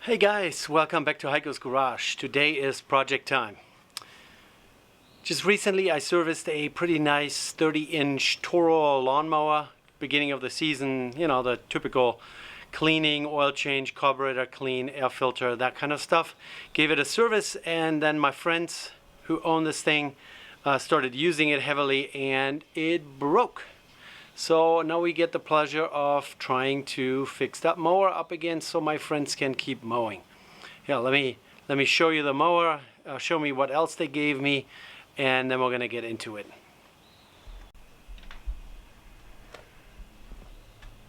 Hey guys, welcome back to Heiko's Garage. Today is project time. Just recently I serviced a pretty nice 30-inch Toro lawnmower. Beginning of the season, you know, the typical cleaning, oil change, carburetor clean, air filter, that kind of stuff. Gave it a service, and then my friends who own this thing started using it heavily and it broke. So now we get the pleasure of trying to fix that mower up again so my friends can keep mowing. Yeah, let me show you the mower, show me what else they gave me, and then we're gonna get into it.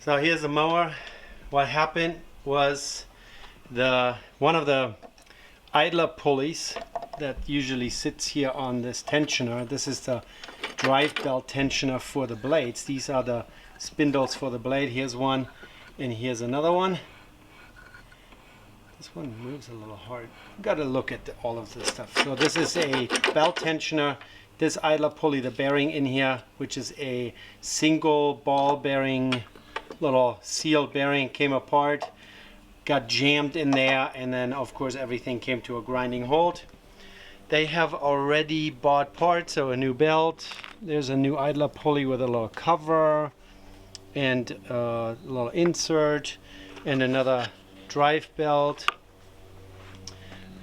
So here's the mower. What happened was one of the idler pulleys that usually sits here on this tensioner. This is the drive belt tensioner for the blades. These are the spindles for the blade. Here's one and here's another one. This one moves a little hard. Got to look at all of this stuff. So this is a belt tensioner. This idler pulley, the bearing in here, which is a single ball bearing, little seal bearing, came apart, got jammed in there, and then of course everything came to a grinding halt. They have already bought parts, so a new belt. There's a new idler pulley with a little cover and a little insert and another drive belt.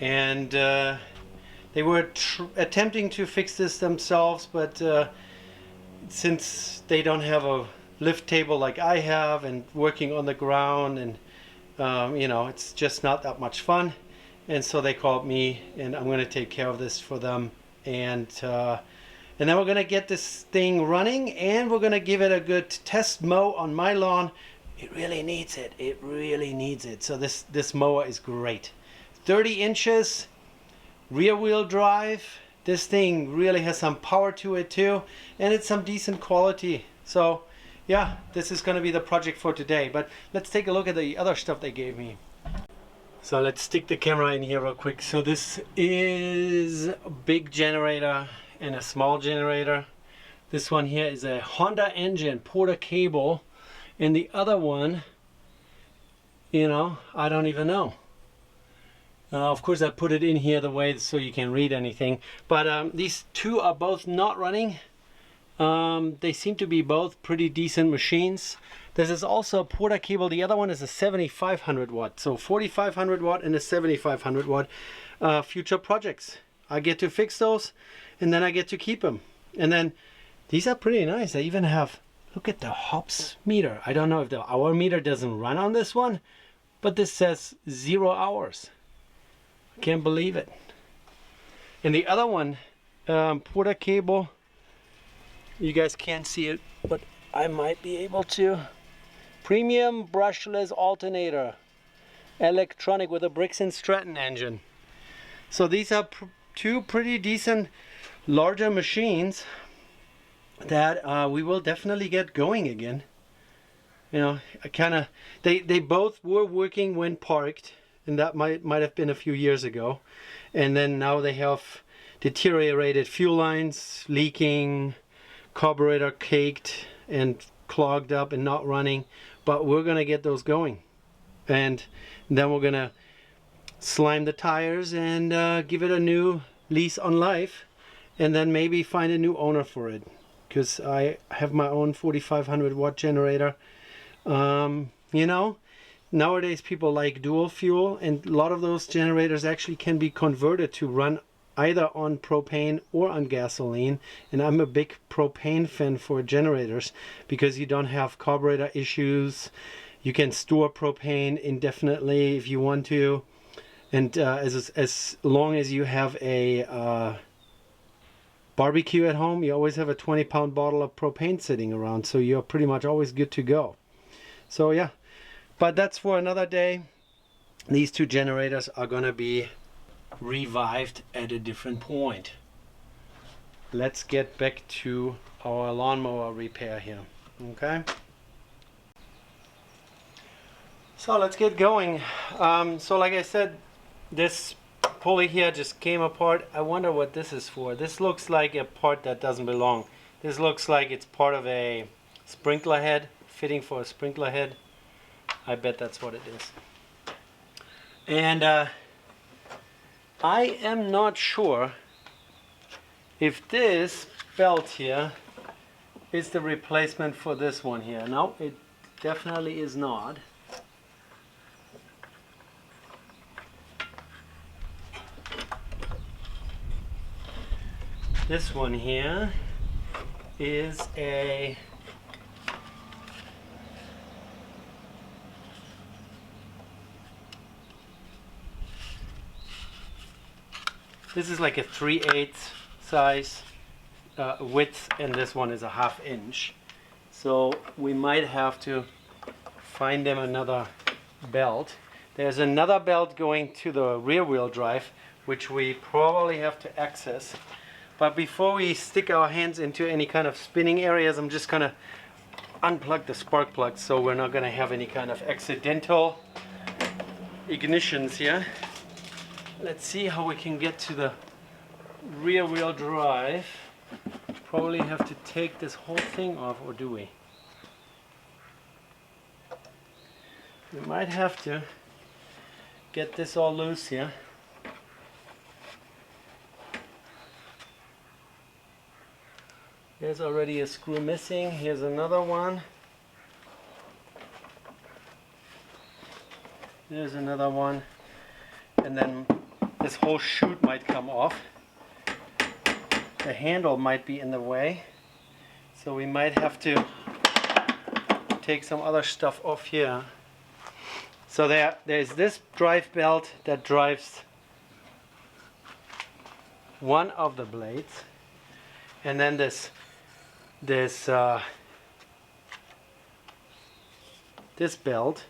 And they were attempting to fix this themselves, but since they don't have a lift table like I have and working on the ground, and you know, it's just not that much fun. And so they called me, and I'm going to take care of this for them. And then we're going to get this thing running, and we're going to give it a good test mow on my lawn. It really needs it. It really needs it. So this mower is great. 30 inches, rear wheel drive. This thing really has some power to it too, and it's some decent quality. So yeah, this is going to be the project for today. But let's take a look at the other stuff they gave me. So let's stick the camera in here real quick. So this is a big generator and a small generator. This one here is a Honda engine, Porter cable, and the other one, you know, I don't even know. Of course I put it in here the way so you can read anything, but these two are both not running. They seem to be both pretty decent machines. This is also a Porter cable. The other one is a 7500 watt. So 4500 watt and a 7500 watt. Future projects. I get to fix those, and then I get to keep them. And then these are pretty nice. They even have, look at the hops meter. I don't know if the hour meter doesn't run on this one, but this says 0 hours. I can't believe it. And the other one, Porter cable, you guys can't see it, but I might be able to. Premium brushless alternator, electronic with a Briggs & Stratton engine. So these are two pretty decent larger machines that we will definitely get going again. You know, they both were working when parked, and that might have been a few years ago. And then now they have deteriorated fuel lines, leaking, carburetor caked and clogged up and not running, but we're gonna get those going, and then we're gonna slime the tires and give it a new lease on life, and then maybe find a new owner for it, because I have my own 4500 watt generator. You know, nowadays people like dual fuel, and a lot of those generators actually can be converted to run either on propane or on gasoline, and I'm a big propane fan for generators because you don't have carburetor issues. You can store propane indefinitely if you want to, and as long as you have a barbecue at home, you always have a 20-pound bottle of propane sitting around, so you're pretty much always good to go. So yeah, but that's for another day. These two generators are gonna be revived at a different point. Let's get back to our lawnmower repair here. Okay, so let's get going. So like I said, this pulley here just came apart. I wonder what this is for. This looks like a part that doesn't belong. This looks like it's part of a sprinkler head, fitting for a sprinkler head. I bet that's what it is. And I am not sure if this belt here is the replacement for this one here. No, it definitely is not. This one here is a this is like a 3/8 size width, and this one is a 1/2 inch. So we might have to find them another belt. There's another belt going to the rear wheel drive, which we probably have to access. But before we stick our hands into any kind of spinning areas, I'm just gonna unplug the spark plug so we're not gonna have any kind of accidental ignitions here. Let's see how we can get to the rear wheel drive. Probably have to take this whole thing off, or do we? We might have to get this all loose here. There's already a screw missing. Here's another one. There's another one. And then this whole chute might come off. The handle might be in the way. So we might have to take some other stuff off here. So there's this drive belt that drives one of the blades. And then this belt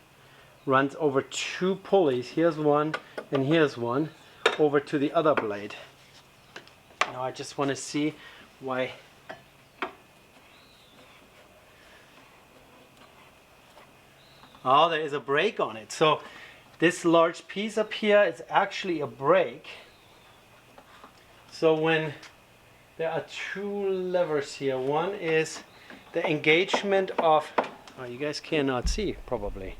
runs over 2 pulleys. Here's one and here's one over to the other blade. Now I just want to see why. Oh, there is a brake on it. So this large piece up here is actually a brake. So when there are 2 levers here. One is the engagement of, oh, you guys cannot see probably.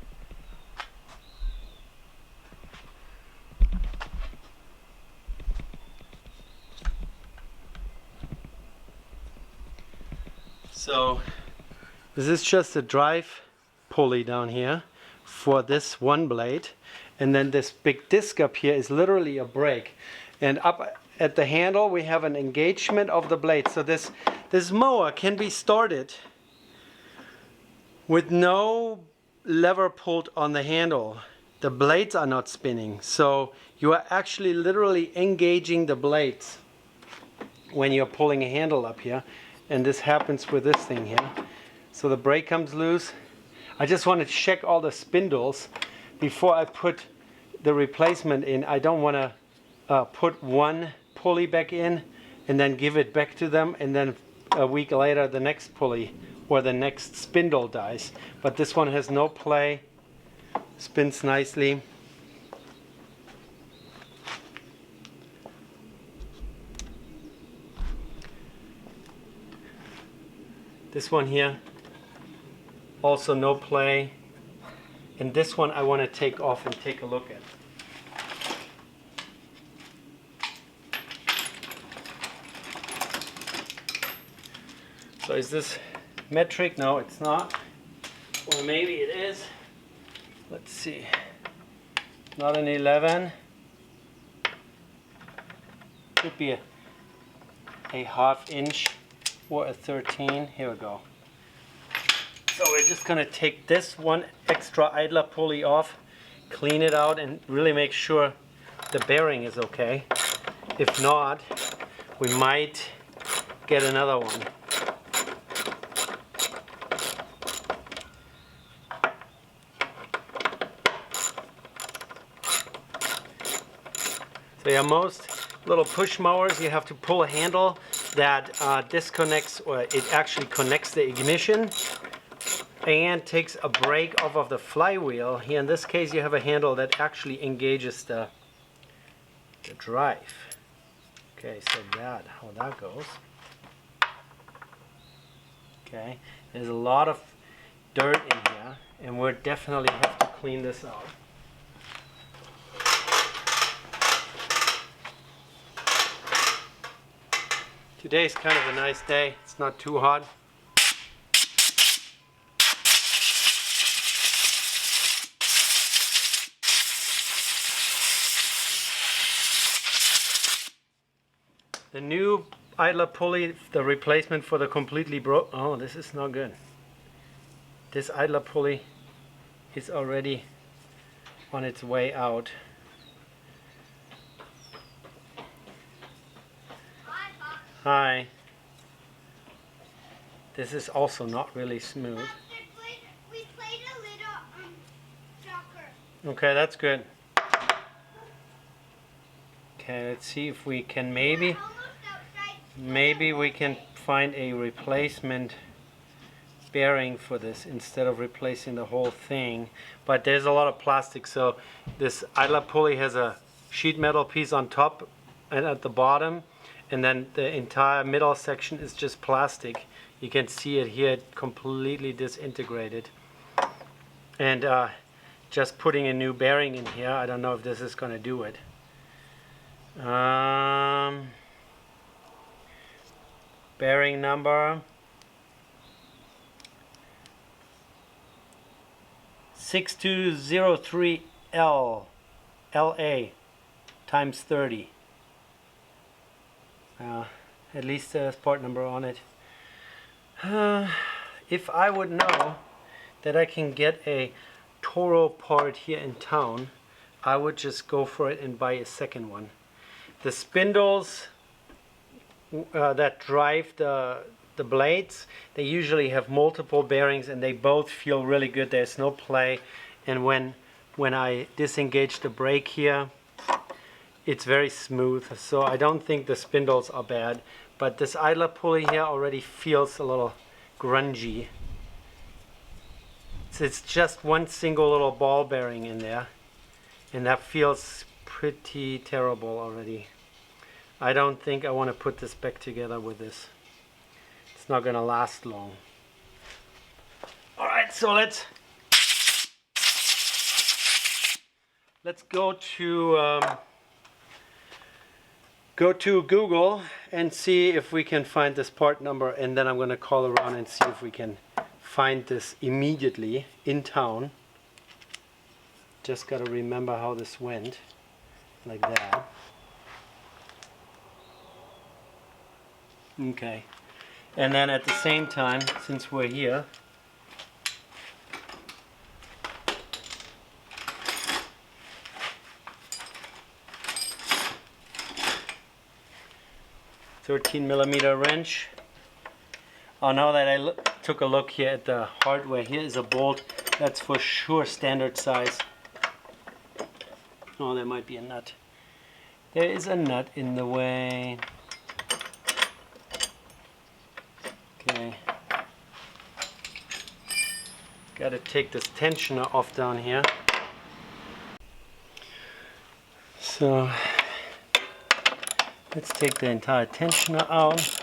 So this is just a drive pulley down here for this one blade, and then this big disc up here is literally a brake. And up at the handle we have an engagement of the blade. So this mower can be started with no lever pulled on the handle. The blades are not spinning. So you are actually literally engaging the blades when you're pulling a handle up here. And this happens with this thing here. So the brake comes loose. I just want to check all the spindles before I put the replacement in. I don't want to put one pulley back in and then give it back to them, and then a week later the next pulley or the next spindle dies. But this one has no play, spins nicely. This one here, also no play. And this one I want to take off and take a look at. So is this metric? No, it's not. Or maybe it is. Let's see. Not an 11. Could be a 1/2 inch or a 13. Here we go. So we're just going to take this one extra idler pulley off, clean it out, and really make sure the bearing is okay. If not, we might get another one. So yeah, most little push mowers, you have to pull a handle that disconnects, or it actually connects the ignition and takes a brake off of the flywheel. Here in this case you have a handle that actually engages the drive. Okay, so how that goes. Okay, there's a lot of dirt in here, and we'll definitely have to clean this out. Today's kind of a nice day. It's not too hot. The new idler pulley, the replacement for the completely broke. Oh, this is not good. This idler pulley is already on its way out. Hi. This is also not really smooth. We played a little soccer. Okay, that's good. Okay, let's see if we can maybe we can find a replacement bearing for this instead of replacing the whole thing. But there's a lot of plastic, so this idler pulley has a sheet metal piece on top and at the bottom, and then the entire middle section is just plastic. You can see it here, completely disintegrated. And just putting a new bearing in here, I don't know if this is going to do it. Bearing number 6203L LA times 30. At least there's part number on it. If I would know that I can get a TORO part here in town, I would just go for it and buy a second one. The spindles that drive the blades, they usually have multiple bearings and they both feel really good. There's no play, and when I disengage the brake here, it's very smooth, so I don't think the spindles are bad. But this idler pulley here already feels a little grungy. It's just one single little ball bearing in there, and that feels pretty terrible already. I don't think I want to put this back together with this. It's not going to last long. Alright, so let's go to Google and see if we can find this part number, and then I'm going to call around and see if we can find this immediately in town. Just got to remember how this went, like that. Okay, and then at the same time, since we're here, .13mm wrench. Oh, now that I took a look here at the hardware, here is a bolt that's for sure standard size. Oh, there might be a nut. There is a nut in the way. Okay. Got to take this tensioner off down here. So let's take the entire tensioner out.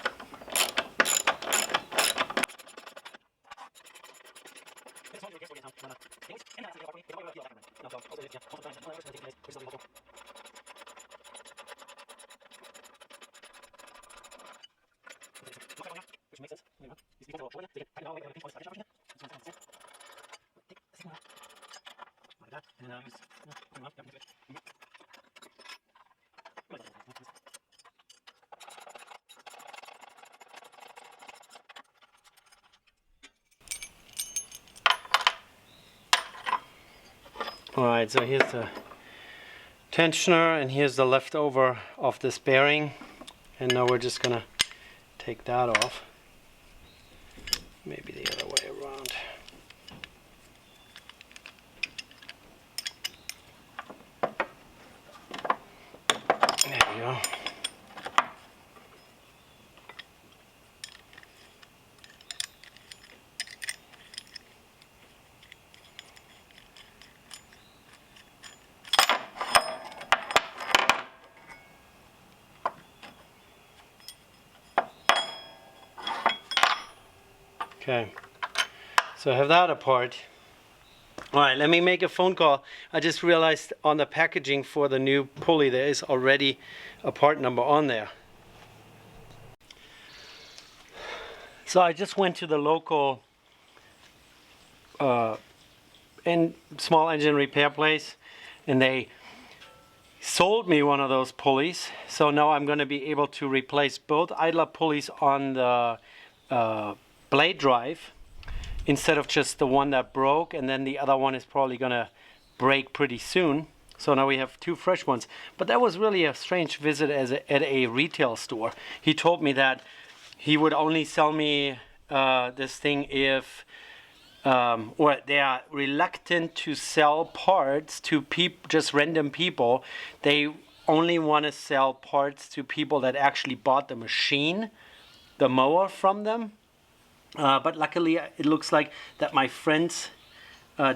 Alright, so here's the tensioner and here's the leftover of this bearing, and now we're just gonna take that off. Maybe the other way around. There we go. Okay, so I have that apart. Alright, let me make a phone call. I just realized on the packaging for the new pulley there is already a part number on there. So I just went to the local small engine repair place, and they sold me one of those pulleys. So now I'm going to be able to replace both idler pulleys on the blade drive instead of just the one that broke, and then the other one is probably going to break pretty soon. So now we have two fresh ones. But that was really a strange visit at a retail store. He told me that he would only sell me this thing if or they are reluctant to sell parts to just random people. They only want to sell parts to people that actually bought the machine, the mower, from them. But luckily it looks like that my friends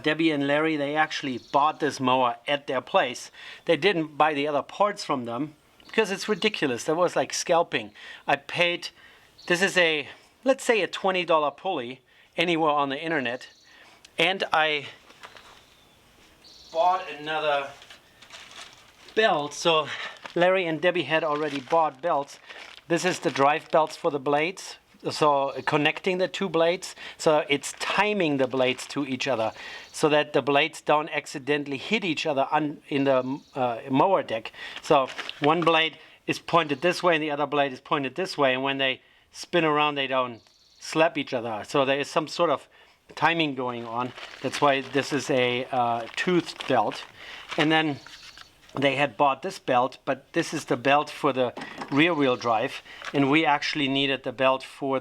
Debbie and Larry, they actually bought this mower at their place. They didn't buy the other parts from them because it's ridiculous. That was like scalping. I paid, this is a, let's say a $20 pulley anywhere on the internet, and I bought another belt. So Larry and Debbie had already bought belts. This is the drive belts for the blades, so connecting the two blades, so it's timing the blades to each other so that the blades don't accidentally hit each other in the mower deck. So one blade is pointed this way and the other blade is pointed this way, and when they spin around they don't slap each other. So there is some sort of timing going on. That's why this is a toothed belt. And then they had bought this belt, but this is the belt for the rear wheel drive, and we actually needed the belt for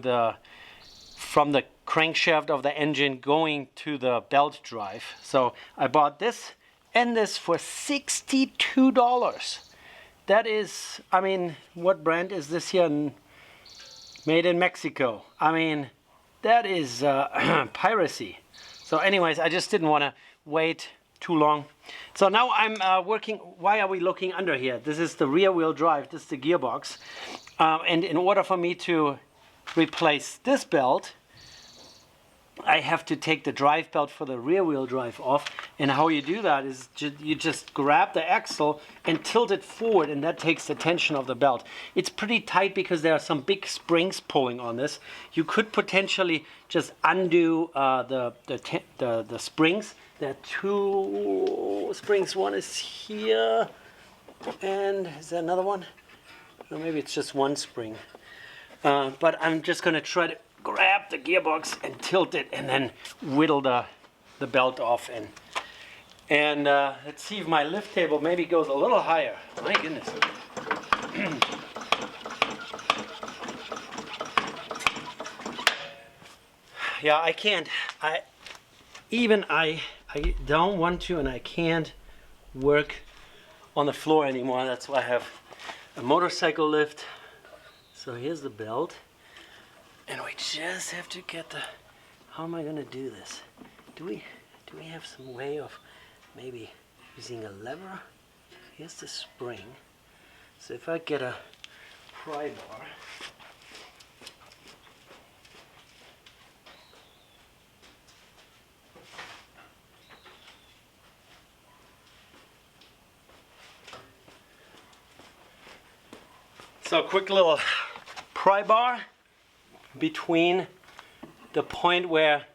from the crankshaft of the engine going to the belt drive. So I bought this and this for $62. That is, I mean, what brand is this here? Made in Mexico. I mean, that is piracy. So anyways, I just didn't want to wait too long. So now I'm working. Why are we looking under here? This is the rear wheel drive. This is the gearbox. And in order for me to replace this belt, I have to take the drive belt for the rear wheel drive off. And how you do that is you just grab the axle and tilt it forward, and that takes the tension of the belt. It's pretty tight because there are some big springs pulling on this. You could potentially just undo the springs. There are two springs. One is here, and is there another one? Or maybe it's just one spring. But I'm just going to try to grab the gearbox and tilt it, and then whittle the belt off. And let's see if my lift table maybe goes a little higher. My goodness. Yeah, I can't. I don't want to, and I can't work on the floor anymore. That's why I have a motorcycle lift. So here's the belt, and we just have to get the. How am I going to do this? Do we have some way of maybe using a lever? Here's the spring. So if I get a pry bar. So a quick little pry bar between the point where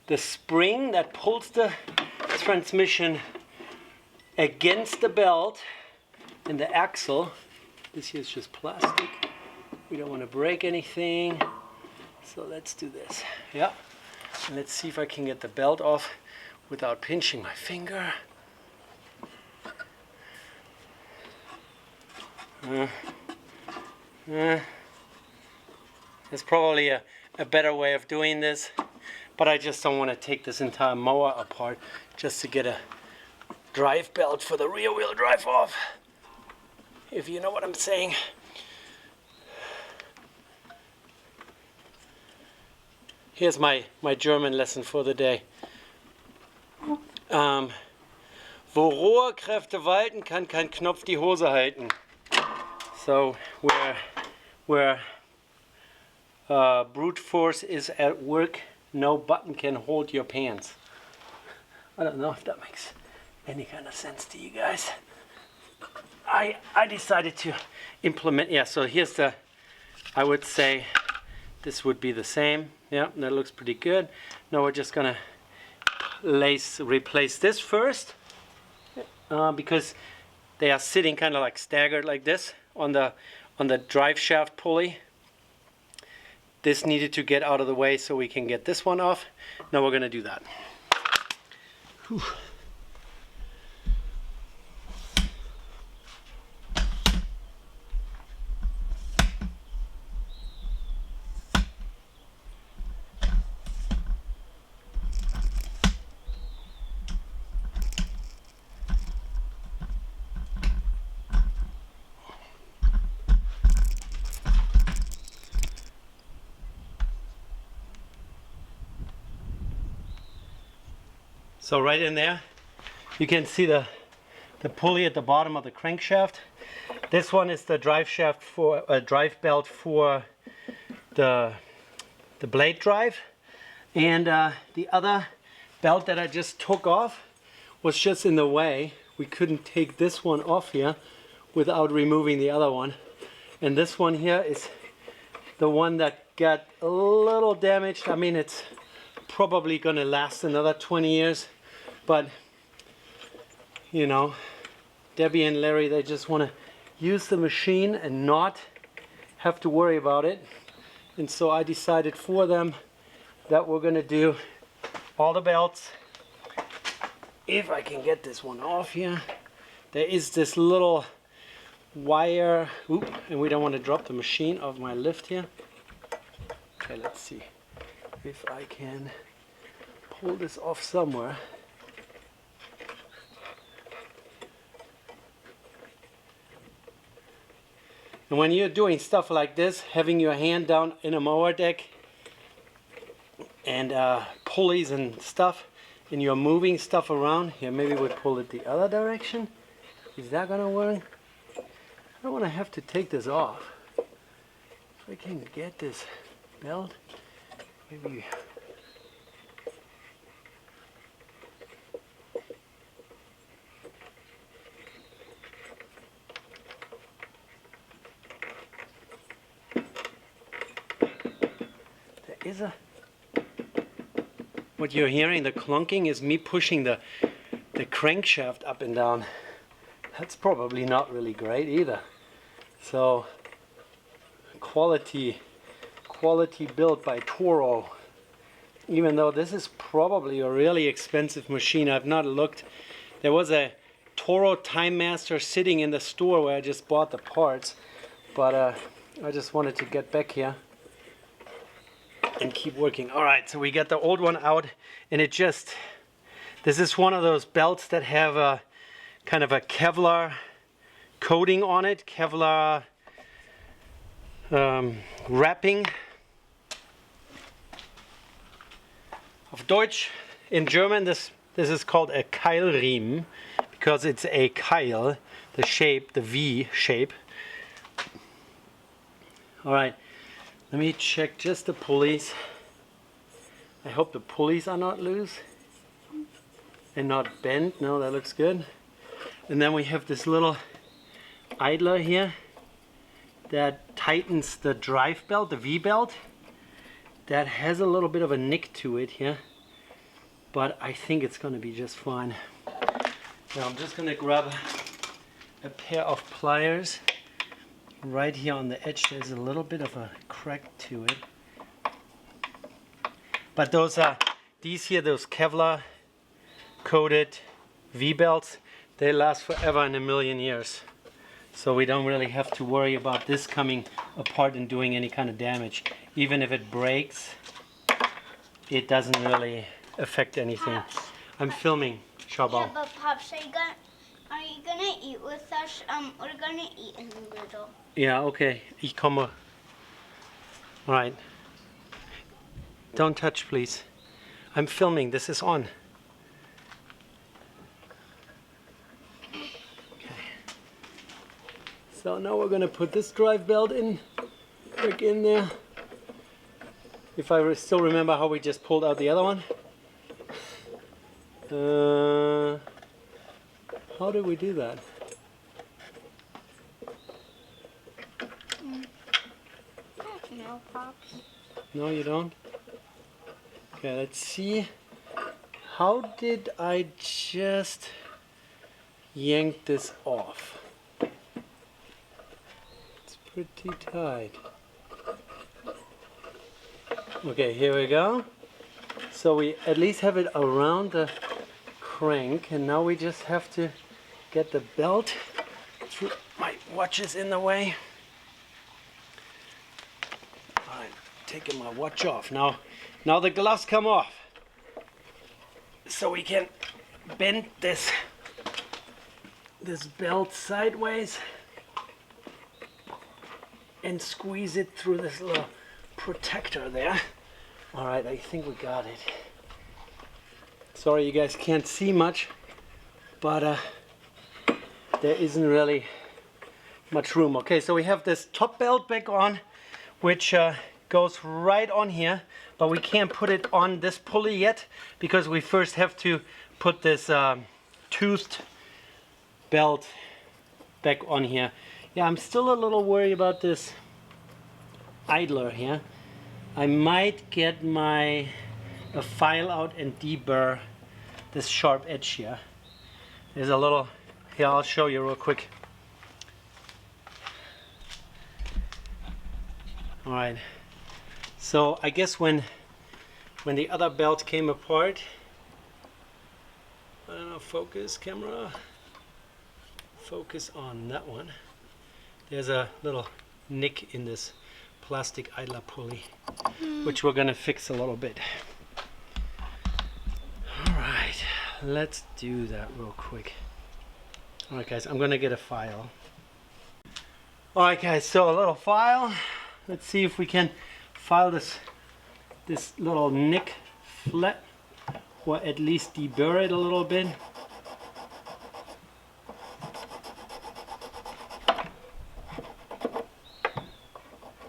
the spring that pulls the transmission against the belt and the axle. This here is just plastic. We don't want to break anything. So let's do this. Yeah. And let's see if I can get the belt off without pinching my finger. There's probably a better way of doing this, but I just don't want to take this entire mower apart just to get a drive belt for the rear wheel drive off, if you know what I'm saying. Here's my German lesson for the day. Wo Rohrkräfte walten, kann kein Knopf die Hose halten. So where brute force is at work, no button can hold your pants. I don't know if that makes any kind of sense to you guys. I decided to implement, yeah, so here's the, I would say, This would be the same. Yeah, that looks pretty good. Now we're just gonna replace this first, because they are sitting kind of like staggered like this on the drive shaft pulley. This needed to get out of the way so we can get this one off. Now we're gonna do that. Whew. So right in there, you can see the pulley at the bottom of the crankshaft. This one is the drive shaft for drive belt for the blade drive, and the other belt that I just took off was just in the way. We couldn't take this one off here without removing the other one, and this one here is the one that got a little damaged. I mean, it's probably gonna last another 20 years. But, you know, Debbie and Larry, they just want to use the machine and not have to worry about it. And so I decided for them that we're going to do all the belts. If I can get this one off here. There is this little wire. Oop, and we don't want to drop the machine off my lift here. Okay, let's see if I can pull this off somewhere. And when you're doing stuff like this, having your hand down in a mower deck and pulleys and stuff, and you're moving stuff around, here maybe we'll pull it the other direction. Is that gonna work? I don't want to have to take this off. If I can get this belt, maybe. What you're hearing, the clunking, is me pushing the crankshaft up and down. That's probably not really great either. So quality built by Toro. Even though this is probably a really expensive machine, I've not looked. There was a TORO Timemaster sitting in the store where I just bought the parts, but I just wanted to get back here and keep working. All right, so we got the old one out, and this is one of those belts that have a kind of a Kevlar coating on it, Kevlar wrapping. Auf Deutsch, in German, this is called a Keilriemen because it's a Keil, the shape, the V shape. All right. Let me check just the pulleys. I hope the pulleys are not loose and not bent. No, that looks good. And then we have this little idler here that tightens the drive belt, the V belt. That has a little bit of a nick to it here, but I think it's going to be just fine. Now I'm just going to grab a pair of pliers. Right here on the edge there's a little bit of a crack to it, but those Kevlar coated V-belts, they last forever and a million years, so we don't really have to worry about this coming apart and doing any kind of damage. Even if it breaks, it doesn't really affect anything. Pops. I'm filming, Shabal. Yeah, but Pops, are you gonna eat with us? We're gonna eat in a little. Yeah, okay. Ich komme. All right. Don't touch, please. I'm filming. This is on. Okay. So now we're gonna put this drive belt back in there. If I still remember how we just pulled out the other one. How do we do that? I don't know, Pops. No, you don't? Okay, let's see. How did I just yank this off? It's pretty tight. Okay, here we go. So we at least have it around the crank, and now we just have to get the belt through. My watch is in the way. Alright, taking my watch off. Now the gloves come off. So we can bend this belt sideways and squeeze it through this little protector there. Alright, I think we got it. Sorry you guys can't see much, but there isn't really much room. Okay, so we have this top belt back on, which goes right on here, but we can't put it on this pulley yet because we first have to put this toothed belt back on here. Yeah, I'm still a little worried about this idler here. I might get a file out and deburr this sharp edge here. There's a little, here I'll show you real quick. Alright, so I guess when the other belt came apart, I don't know, focus camera, focus on that one. There's a little nick in this plastic idler pulley, which we're gonna fix a little bit. Alright, let's do that real quick. Alright guys, I'm gonna get a file. Alright guys, so a little file. Let's see if we can file this little nick flat, or at least deburr it a little bit.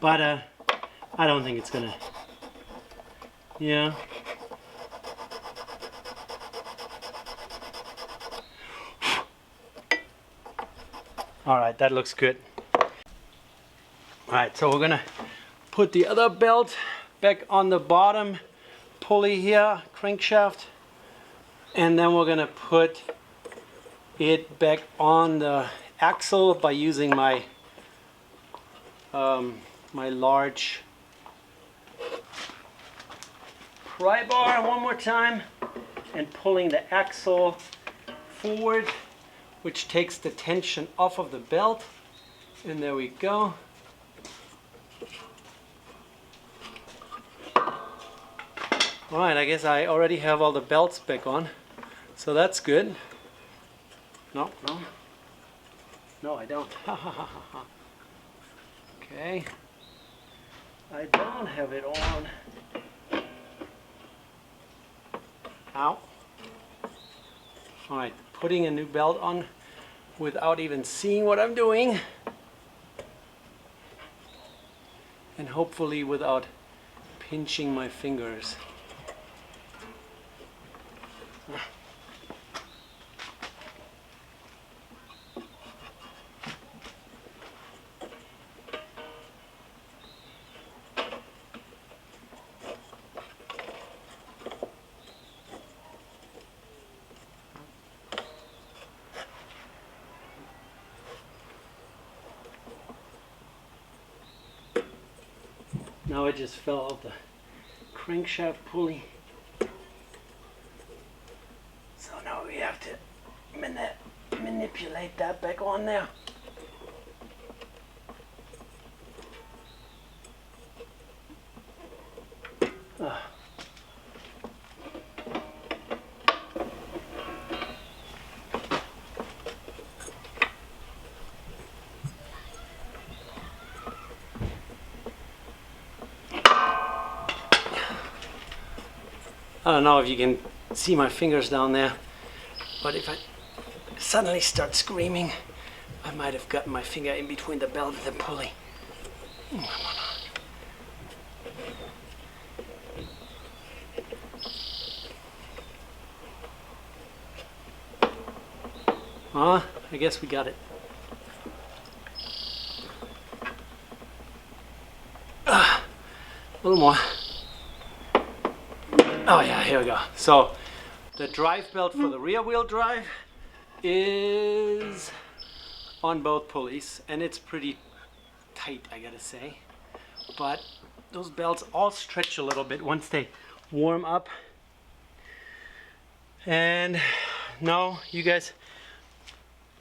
But I don't think it's gonna, yeah. Alright, that looks good. Alright, so we're gonna put the other belt back on the bottom pulley here, crankshaft, and then we're gonna put it back on the axle by using my my large pry bar one more time and pulling the axle forward, which takes the tension off of the belt. And there we go. Alright, I guess I already have all the belts back on, so that's good. No, I don't. Okay, I don't have it on. Ow. Alright, putting a new belt on without even seeing what I'm doing, and hopefully without pinching my fingers. Now I just fell off the crankshaft pulley. So now we have to manipulate that back on there. I don't know if you can see my fingers down there, but if I suddenly start screaming, I might have gotten my finger in between the belt and the pulley. I guess we got it. A little more. Oh yeah, here we go. So the drive belt for the rear wheel drive is on both pulleys, and it's pretty tight, I gotta say. But those belts all stretch a little bit once they warm up. And now you guys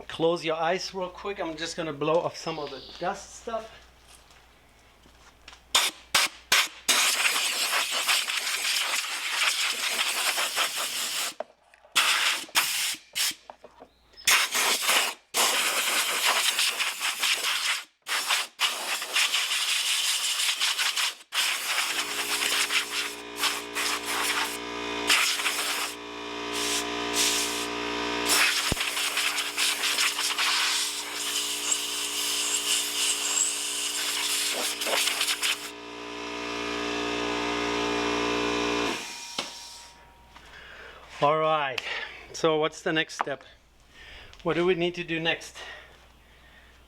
close your eyes real quick. I'm just gonna blow off some of the dust stuff. All right, so what's the next step? What do we need to do next?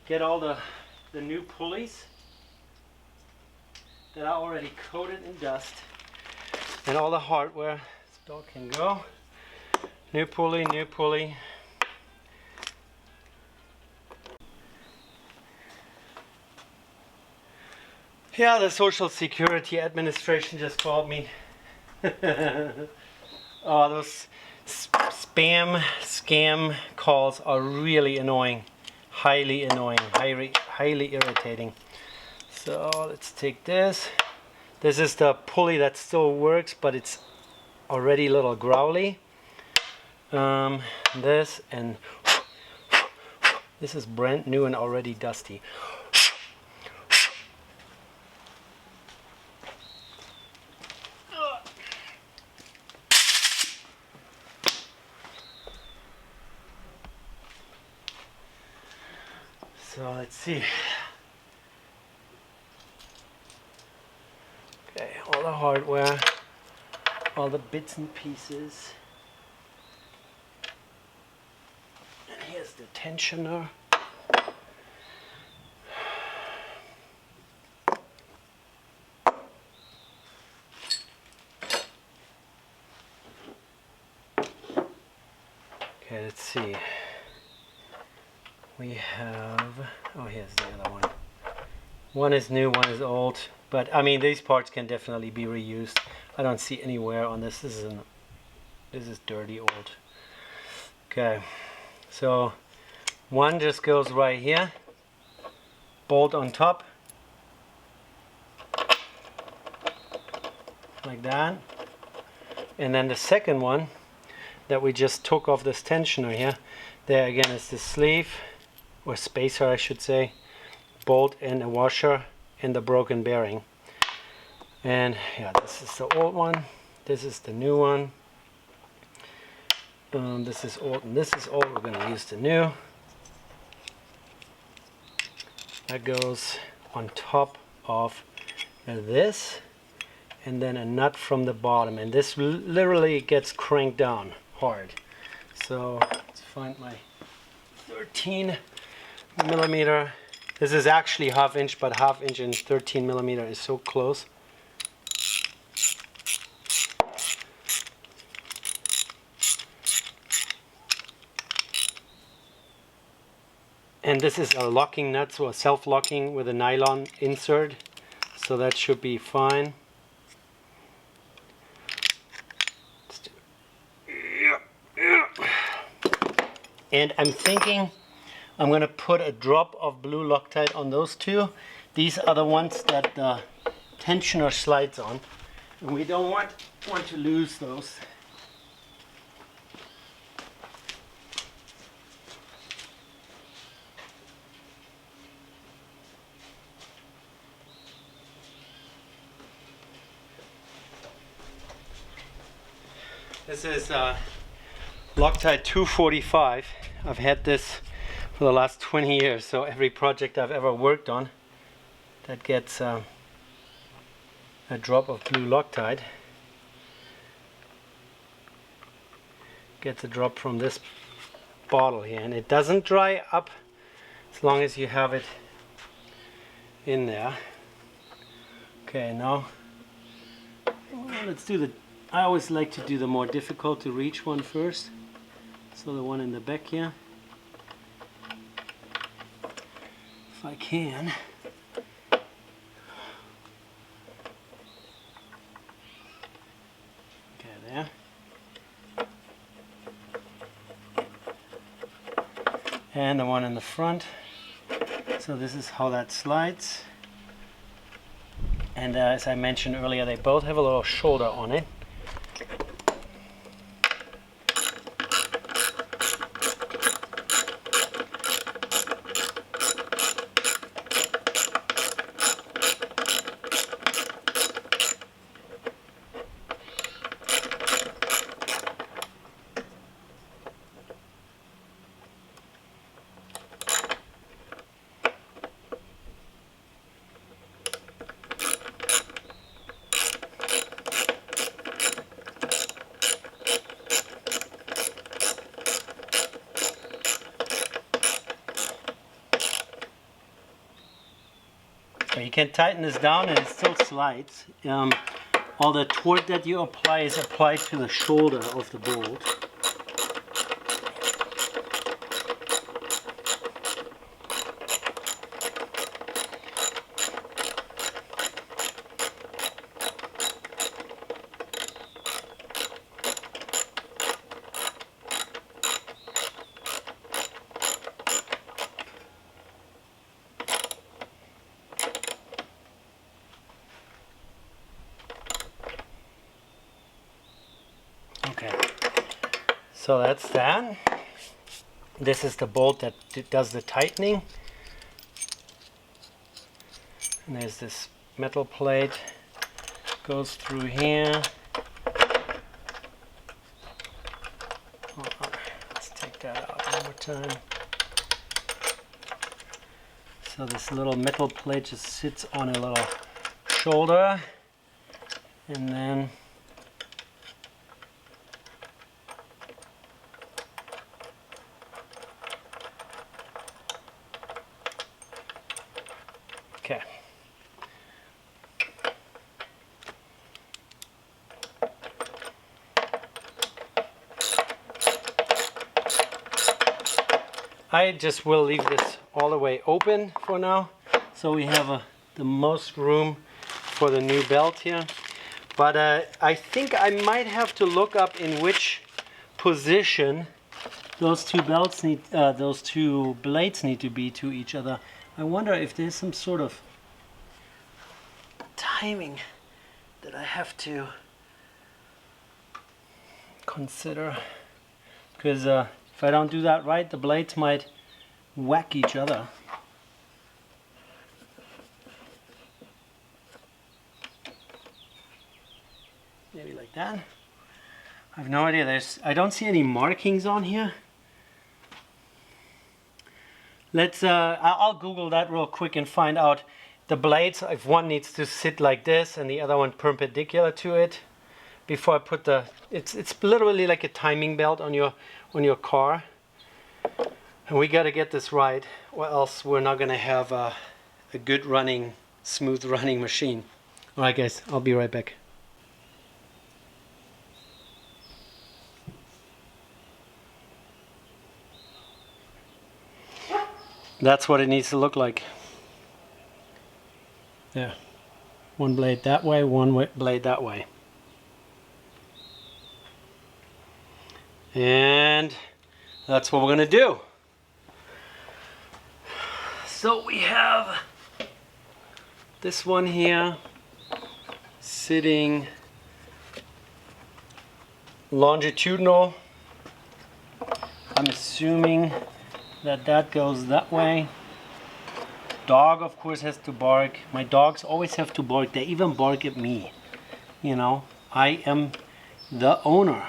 Get all the new pulleys that are already coated in dust, and all the hardware. This belt can go. New pulley, new pulley. Yeah, the Social Security Administration just called me. Oh, those spam, scam calls are really annoying. Highly annoying, highly irritating. So let's take this. This is the pulley that still works, but it's already a little growly. This and this is brand new and already dusty. So let's see. Okay, all the hardware, all the bits and pieces. And here's the tensioner. Okay, let's see. We have, oh, here's the other one. One is new, one is old, but I mean these parts can definitely be reused. I don't see any wear on this. This is dirty old. Okay, so one just goes right here, bolt on top, like that, and then the second one that we just took off this tensioner here, there again is the sleeve, or spacer I should say, bolt and a washer and the broken bearing. And yeah, this is the old one, this is the new one, this is old and this is old. We're going to use the new. That goes on top of this, and then a nut from the bottom, and this literally gets cranked down hard. So let's find my 13 millimeter. This is actually half inch, but half inch and 13 millimeter is so close. And this is a locking nut, so a self-locking with a nylon insert, so that should be fine. And I'm thinking I'm going to put a drop of blue Loctite on those two. These are the ones that the tensioner slides on, and we don't want to lose those. This is Loctite 245. I've had this for the last 20 years, so every project I've ever worked on that gets a drop of blue Loctite gets a drop from this bottle here, and it doesn't dry up as long as you have it in there. Okay, now Well, let's do the, I always like to do the more difficult to reach one first. So the one in the back here. If I can. Okay, there. And the one in the front. So this is how that slides. And as I mentioned earlier, they both have a little shoulder on it. So you can tighten this down and it still slides. All the torque that you apply is applied to the shoulder of the bolt. Okay, so that's that. This is the bolt that does the tightening. And there's this metal plate, goes through here. Let's take that out one more time. So this little metal plate just sits on a little shoulder, and then okay. I just will leave this all the way open for now, so we have the most room for the new belt here. But I think I might have to look up in which position those two belts need, those two blades need to be to each other. I wonder if there's some sort of timing that I have to consider, because if I don't do that right, the blades might whack each other. Maybe like that. I have no idea. I don't see any markings on here. Let's. I'll Google that real quick and find out the blades. If one needs to sit like this and the other one perpendicular to it, before I put the. It's literally like a timing belt on your car, and we got to get this right, or else we're not gonna have a good running, smooth running machine. All right, guys. I'll be right back. That's what it needs to look like. Yeah. One blade that way, one blade that way. And that's what we're gonna do. So we have this one here sitting longitudinal. I'm assuming that goes that way. Dog, of course, has to bark. My dogs always have to bark. They even bark at me. You know, I am the owner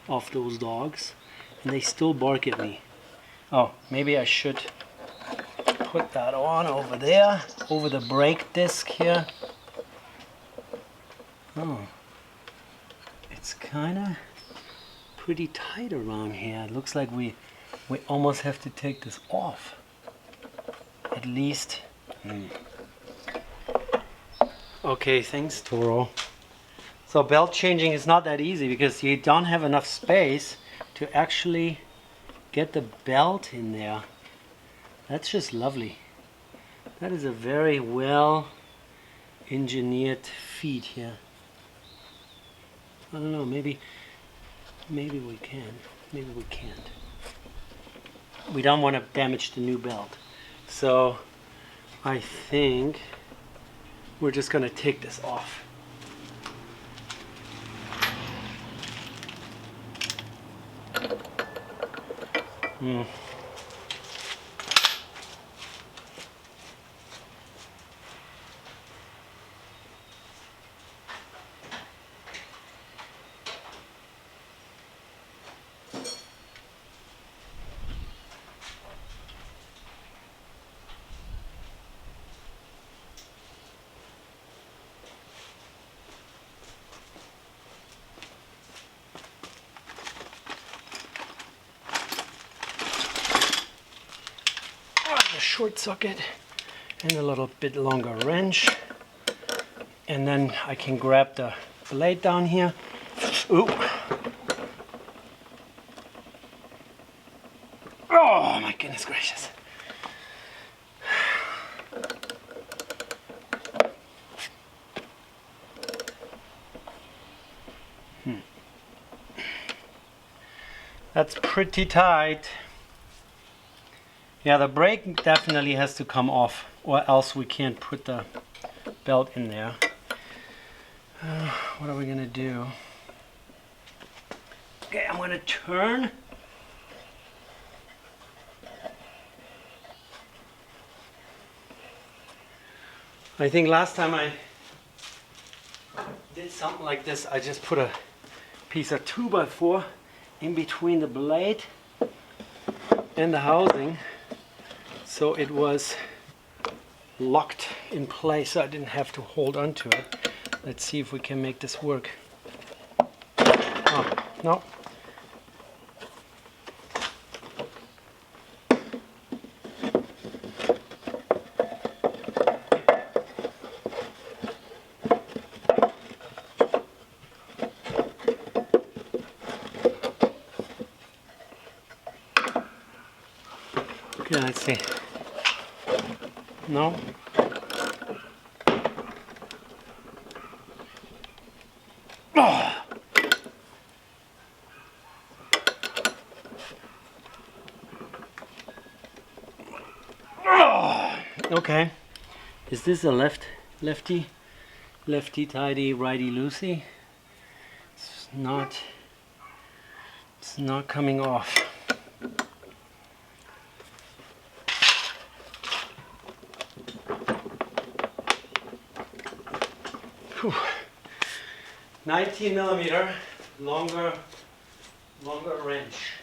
of those dogs, and they still bark at me. Oh, maybe I should put that on over there, over the brake disc here. Oh, it's kind of pretty tight around here. It looks like we almost have to take this off. At least. Okay, thanks, Toro. So belt changing is not that easy because you don't have enough space to actually get the belt in there. That's just lovely. That is a very well engineered feat here. I don't know, maybe we can, maybe we can't. We don't want to damage the new belt. So I think we're just going to take this off. Short socket and a little bit longer wrench, and then I can grab the blade down here. Ooh. Oh my goodness gracious. That's pretty tight. Yeah, the brake definitely has to come off, or else we can't put the belt in there. What are we gonna do? Okay, I'm gonna turn. I think last time I did something like this, I just put a piece of 2x4 in between the blade and the housing, so it was locked in place, so I didn't have to hold on to it. Let's see if we can make this work. Oh, no. Okay, let's see. No. Oh. Oh. Okay. Is this a lefty tighty, righty loosey? It's not coming off. Whew. 19mm longer wrench.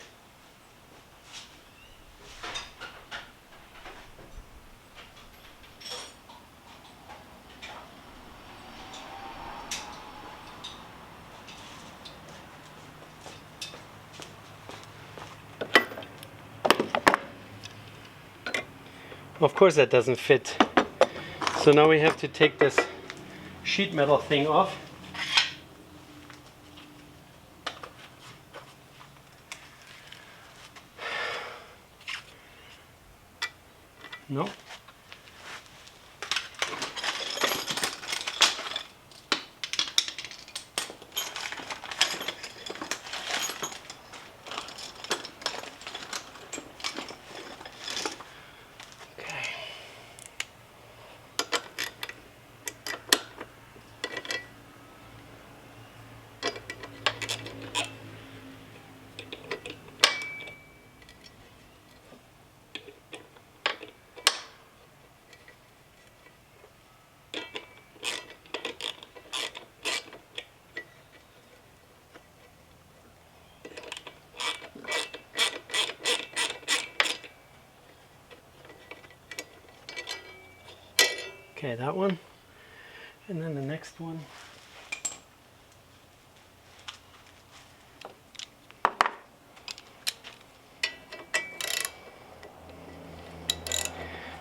Of course that doesn't fit. So now we have to take this sheet metal thing off. No. Okay, that one. And then the next one.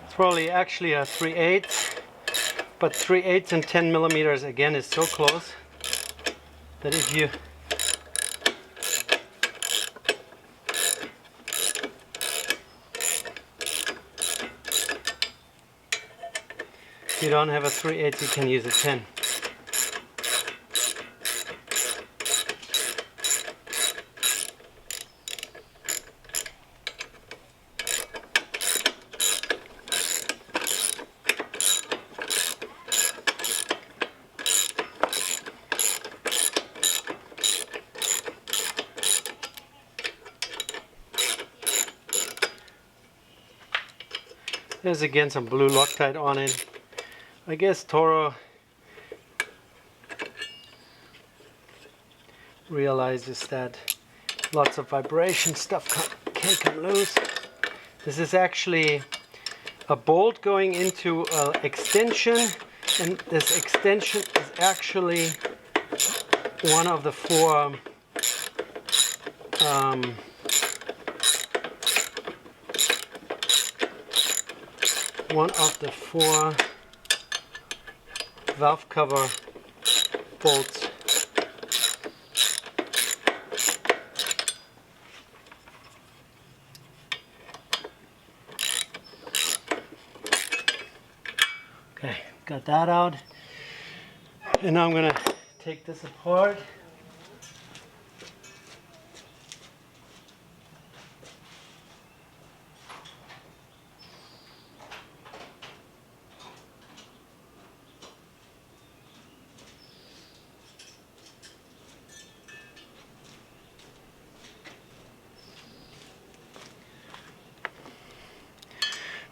It's probably actually a 3/8, but 3/8 and 10mm again is so close. that if you don't have a 3/8, you can use a 10. There's again some blue Loctite on it. I guess Toro realizes that lots of vibration stuff can come loose. This is actually a bolt going into an extension, and this extension is actually one of the four valve cover bolts. Okay, got that out. And now I'm gonna take this apart.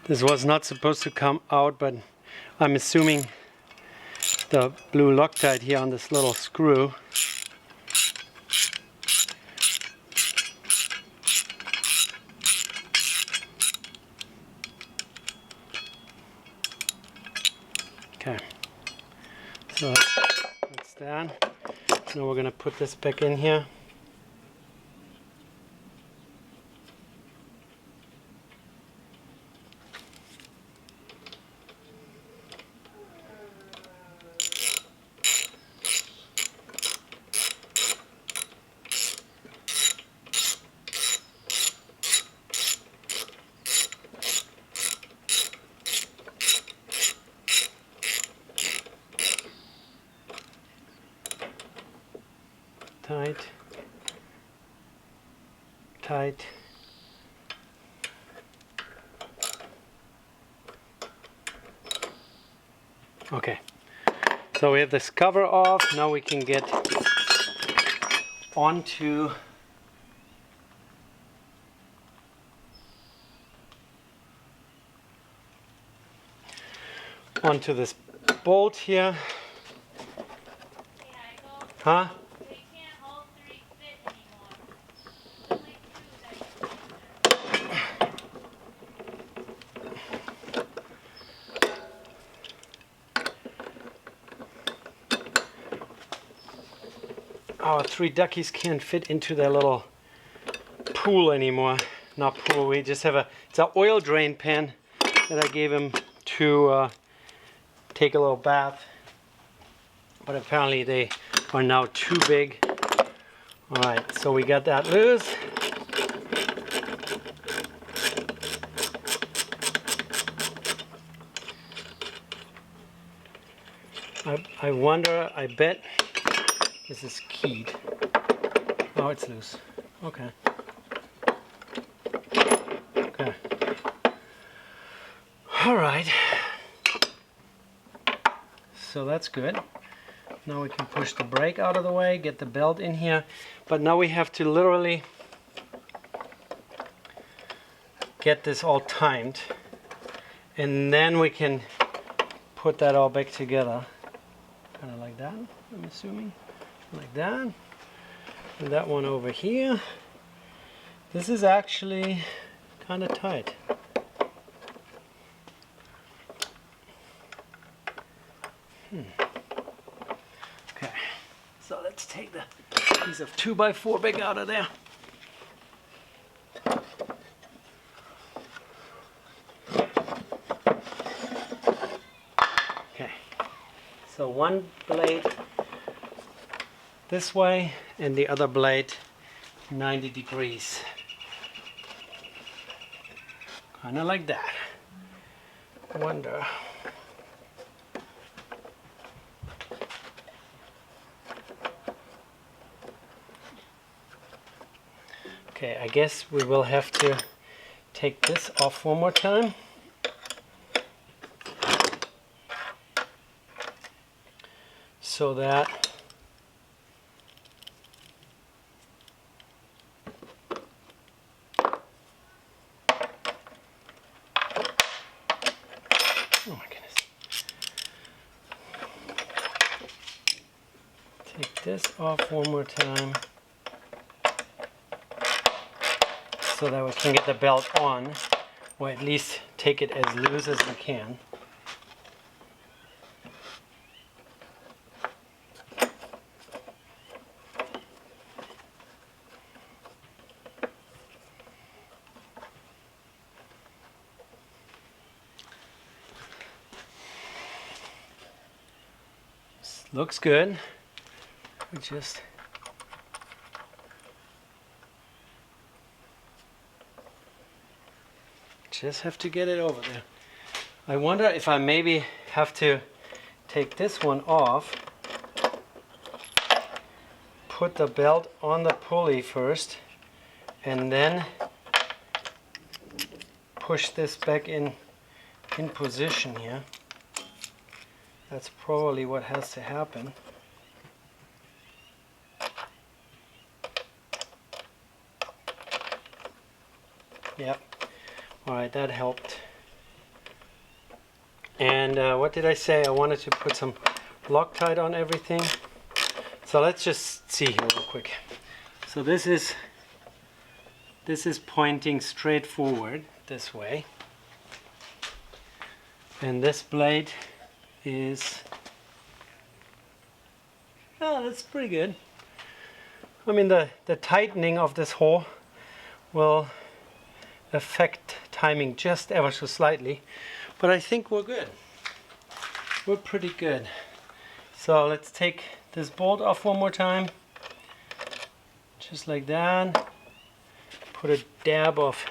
This was not supposed to come out, but I'm assuming the blue Loctite here on this little screw okay, so that's that. Now we're going to put this back in here. Tight, tight. Okay, so we have this cover off. Now we can get onto this bolt here. Huh? Our 3 duckies can't fit into their little pool anymore. Not pool, we just have it's an oil drain pan that I gave him to take a little bath. But apparently they are now too big. Alright, so we got that loose. I wonder, I bet this is keyed. Oh, it's loose. Okay. Okay. Alright. So that's good. Now we can push the brake out of the way, get the belt in here. But now we have to literally get this all timed. And then we can put that all back together. Kind of like that, I'm assuming. Like that. And that one over here. This is actually kind of tight. Okay, so let's take the piece of 2x4 back out of there. Okay, so one blade this way and the other blade 90 degrees. Kind of like that. Wonder. Okay, I guess we will have to take this off one more time. So that oh my goodness. Take this off one more time so that we can get the belt on, or at least take it as loose as we can. Looks good. We just have to get it over there. I wonder if I maybe have to take this one off, put the belt on the pulley first, and then push this back in position here. That's probably what has to happen. Yep. Alright, that helped. And what did I say? I wanted to put some Loctite on everything. So let's just see here real quick. So this is pointing straight forward this way. And this blade is, oh, that's pretty good. I mean, the tightening of this hole will affect timing just ever so slightly, but I think we're good. We're pretty good. So let's take this bolt off one more time, just like that. Put a dab of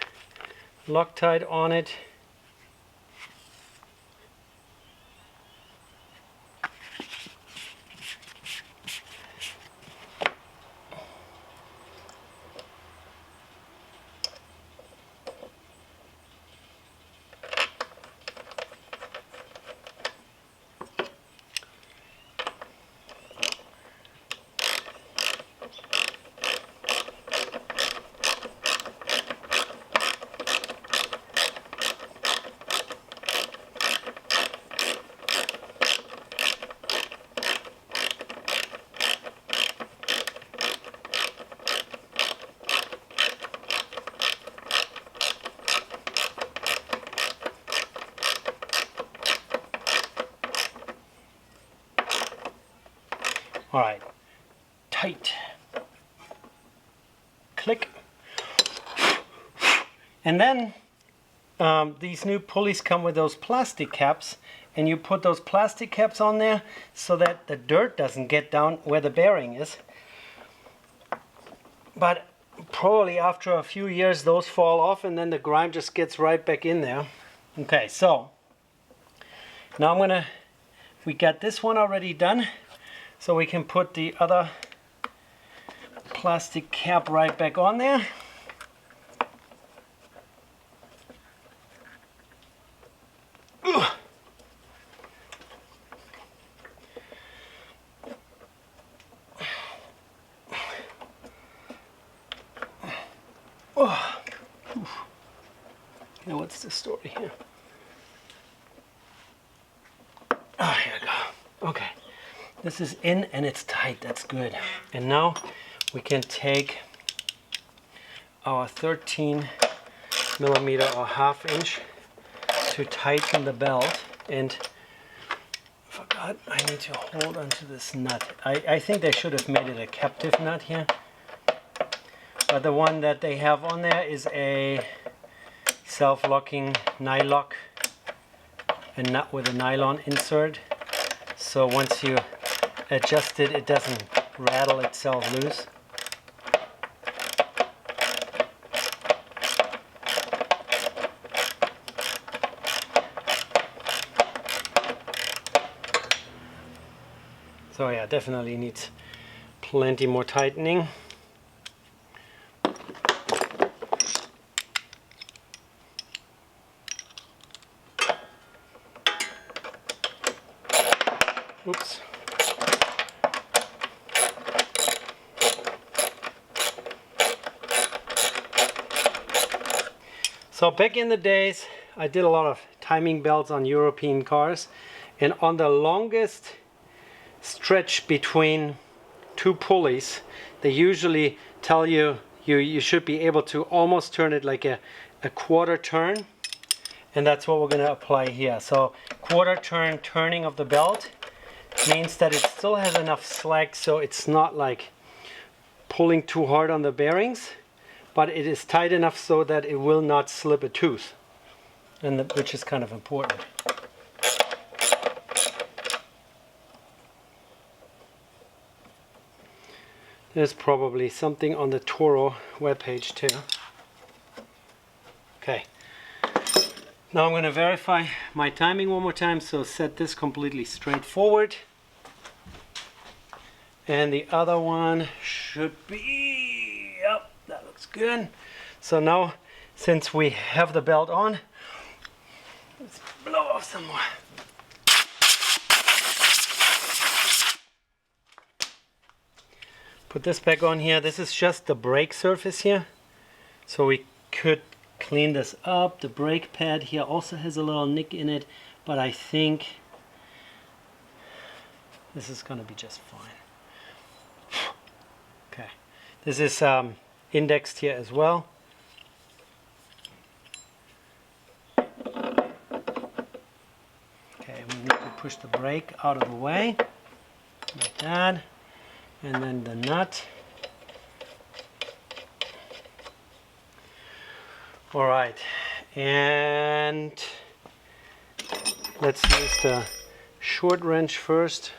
Loctite on it. All right, tight, click. And then these new pulleys come with those plastic caps, and you put those plastic caps on there so that the dirt doesn't get down where the bearing is. But probably after a few years those fall off and then the grime just gets right back in there. Okay, so now we got this one already done. So we can put the other plastic cap right back on there. Ugh. Oh. Now what's the story here? Oh, here we go. Okay. This is in and it's tight, that's good. And now we can take our 13 millimeter or 1/2 inch to tighten the belt. And I forgot, I need to hold onto this nut. I think they should have made it a captive nut here. But the one that they have on there is a self-locking nylock, a nut with a nylon insert. So once you adjust it, it doesn't rattle itself loose. So yeah, definitely needs plenty more tightening. Oops. So back in the days, I did a lot of timing belts on European cars, and on the longest stretch between two pulleys, they usually tell you you should be able to almost turn it like a quarter turn, and that's what we're going to apply here. So quarter turn turning of the belt means that it still has enough slack, so it's not like pulling too hard on the bearings, but it is tight enough so that it will not slip a tooth, and which is kind of important. There's probably something on the Toro webpage too. Okay. Now I'm going to verify my timing one more time, so set this completely straight forward. And the other one should be, yep, that looks good. So now, since we have the belt on, let's blow off some more. Put this back on here. This is just the brake surface here. So we could clean this up. The brake pad here also has a little nick in it, but I think this is going to be just fine. Okay, this is indexed here as well. Okay, we need to push the brake out of the way, like that, and then the nut. All right, and let's use the short wrench first.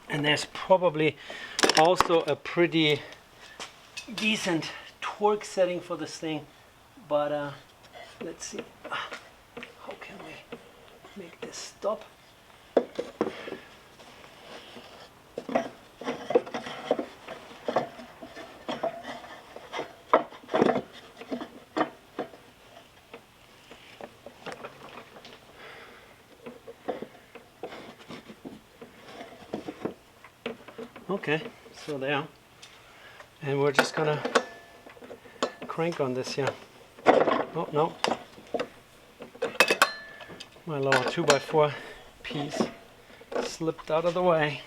And there's probably also a pretty decent torque setting for this thing, but let's see, how can we make this stop? Okay, so there, and we're just gonna crank on this here. Oh no, my little 2x4 piece slipped out of the way.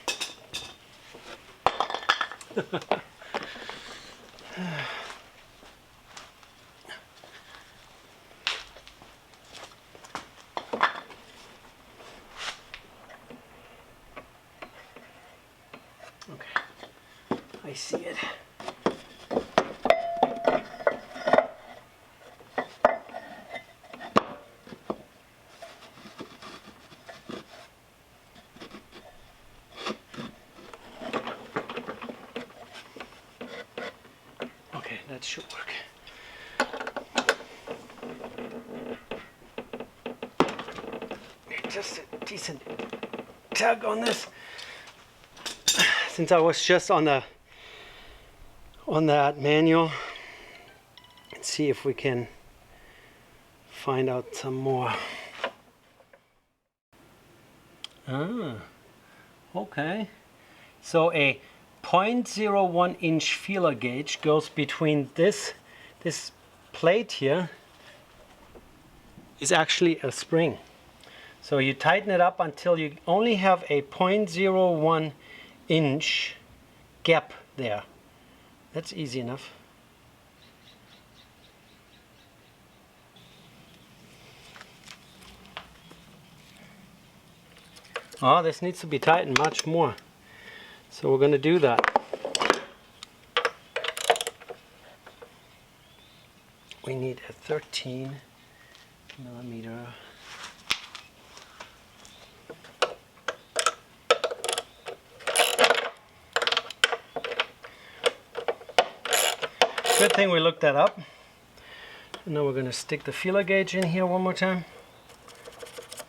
Okay, I see it. Okay, that should work. Just a decent tug on this. Since I was just on that manual, let's see if we can find out some more. Okay. So a 0.01 inch feeler gauge goes between this plate here is actually a spring. So you tighten it up until you only have a 0.01 inch gap there. That's easy enough. Oh, this needs to be tightened much more. So we're going to do that. We need a 13 millimeter. Good thing we looked that up. And now we're going to stick the feeler gauge in here one more time.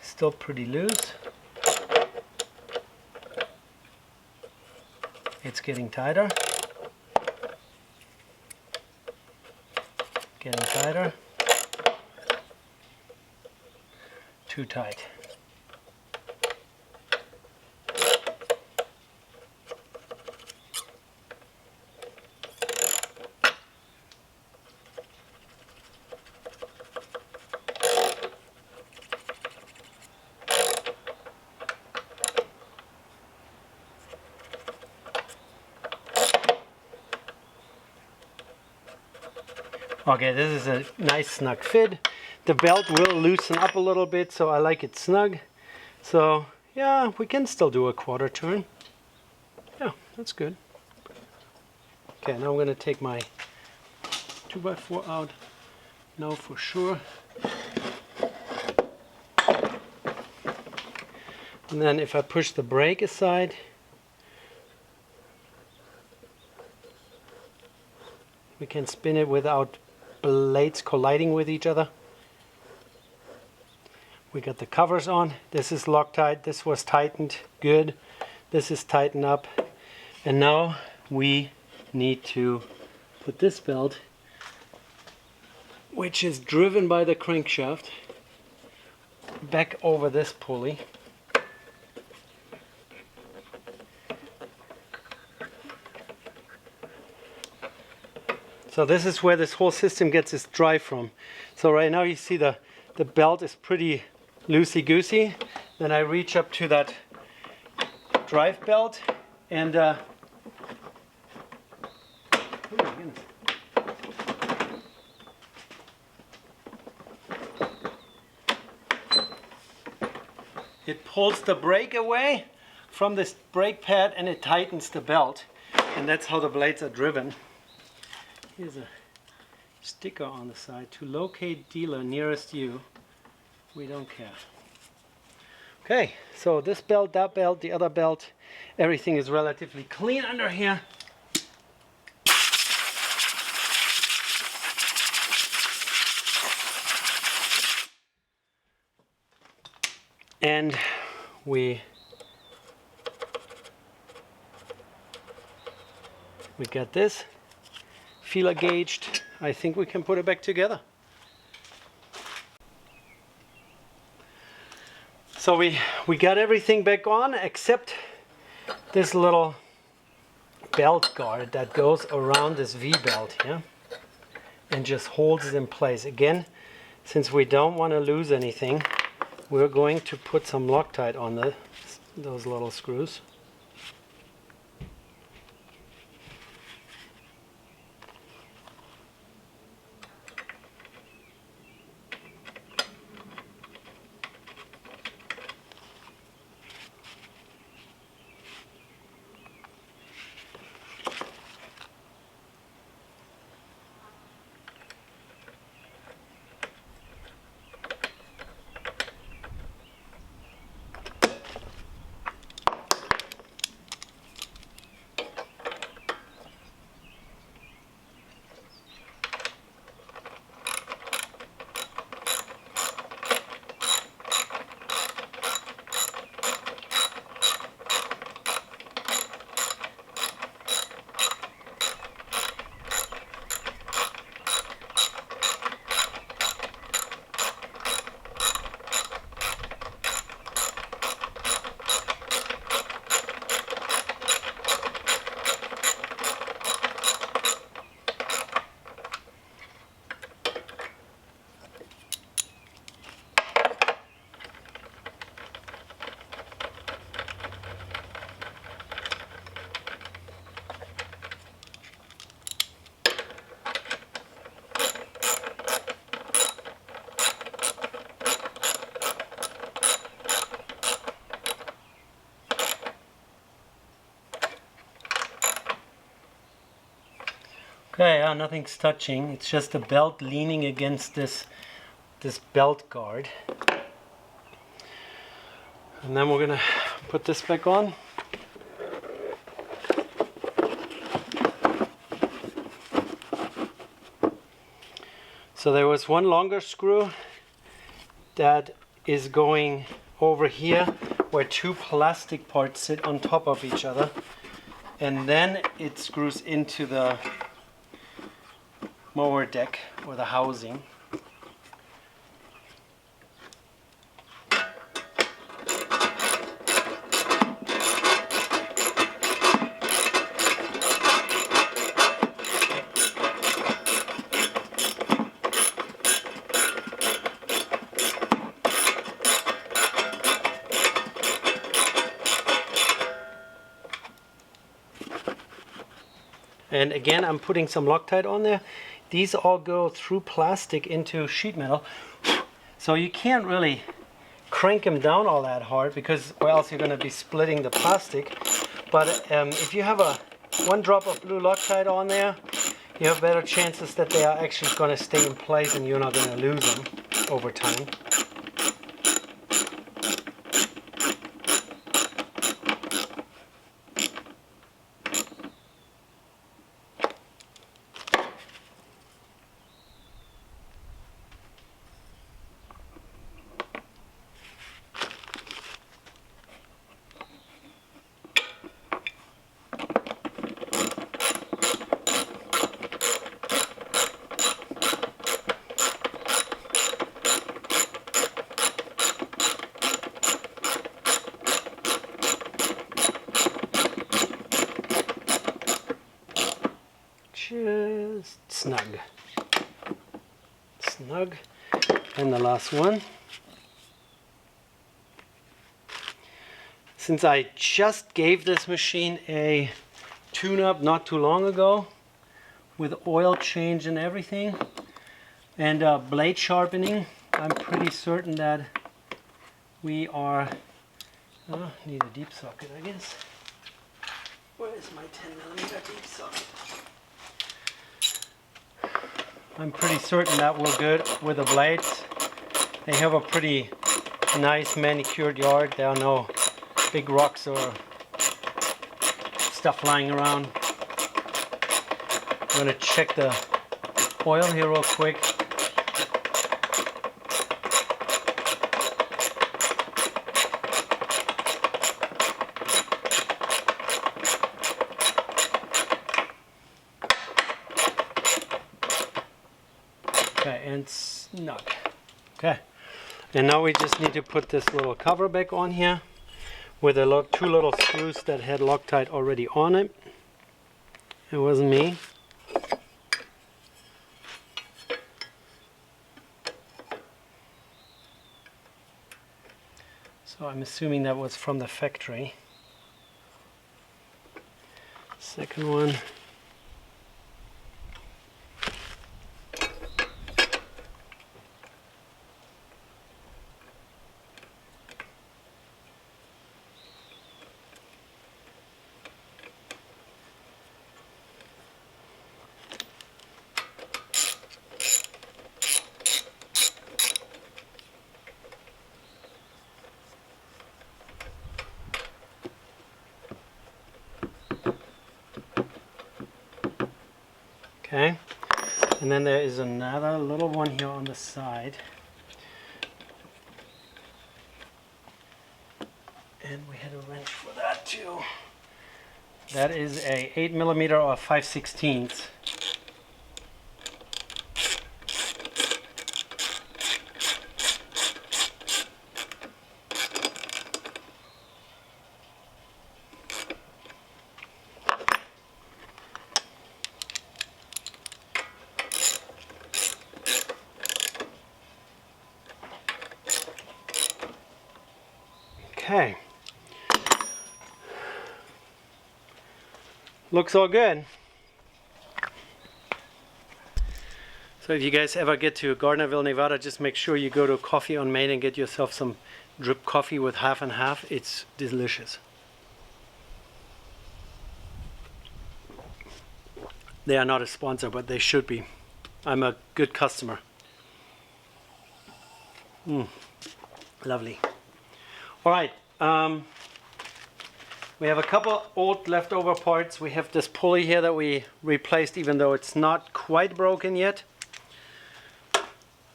Still pretty loose. It's getting tighter. Getting tighter. Too tight. Okay, this is a nice snug fit. The belt will loosen up a little bit, so I like it snug. So yeah, we can still do a quarter turn. Yeah, that's good. Okay, now I'm going to take my 2x4 out. Now for sure. And then if I push the brake aside, we can spin it without blades colliding with each other. We got the covers on. This is Loctite. This was tightened. Good. This is tightened up. And now we need to put this belt, which is driven by the crankshaft, back over this pulley. So this is where this whole system gets its drive from. So right now you see the belt is pretty loosey-goosey. Then I reach up to that drive belt and oh my goodness. It pulls the brake away from this brake pad and it tightens the belt. And that's how the blades are driven. Here's a sticker on the side. To locate dealer nearest you. We don't care. Okay, so this belt, that belt, the other belt, everything is relatively clean under here. And we got this feeler gauged. I think we can put it back together. So we got everything back on except this little belt guard that goes around this V-belt here and just holds it in place. Again, since we don't want to lose anything, we're going to put some Loctite on those little screws. Okay, yeah, nothing's touching. It's just a belt leaning against this belt guard. And then we're gonna put this back on. So there was one longer screw that is going over here where two plastic parts sit on top of each other, and then it screws into the mower deck or the housing. And again, I'm putting some Loctite on there. These all go through plastic into sheet metal. So you can't really crank them down all that hard, because or else you're going to be splitting the plastic. But if you have one drop of blue Loctite on there, you have better chances that they are actually going to stay in place and you're not going to lose them over time. Just snug. And the last one. Since I just gave this machine a tune-up not too long ago with oil change and everything and blade sharpening, I'm pretty certain that we are need a deep socket, I guess. Where is my 10mm deep socket? I'm pretty certain that we're good with the blades. They have a pretty nice manicured yard. There are no big rocks or stuff lying around. I'm gonna check the oil here real quick. Okay, and snug. Okay, and now we just need to put this little cover back on here with the two little screws that had Loctite already on it. It wasn't me. So I'm assuming that was from the factory. Second one. Okay, and then there is another little one here on the side, and we had a wrench for that too. That is a 8mm or 5/16. Okay, looks all good. So if you guys ever get to Gardnerville, Nevada, just make sure you go to Coffee on Main and get yourself some drip coffee with half and half. It's delicious. They are not a sponsor, but they should be. I'm a good customer. Lovely. All right. We have a couple old leftover parts. We have this pulley here that we replaced, even though it's not quite broken yet.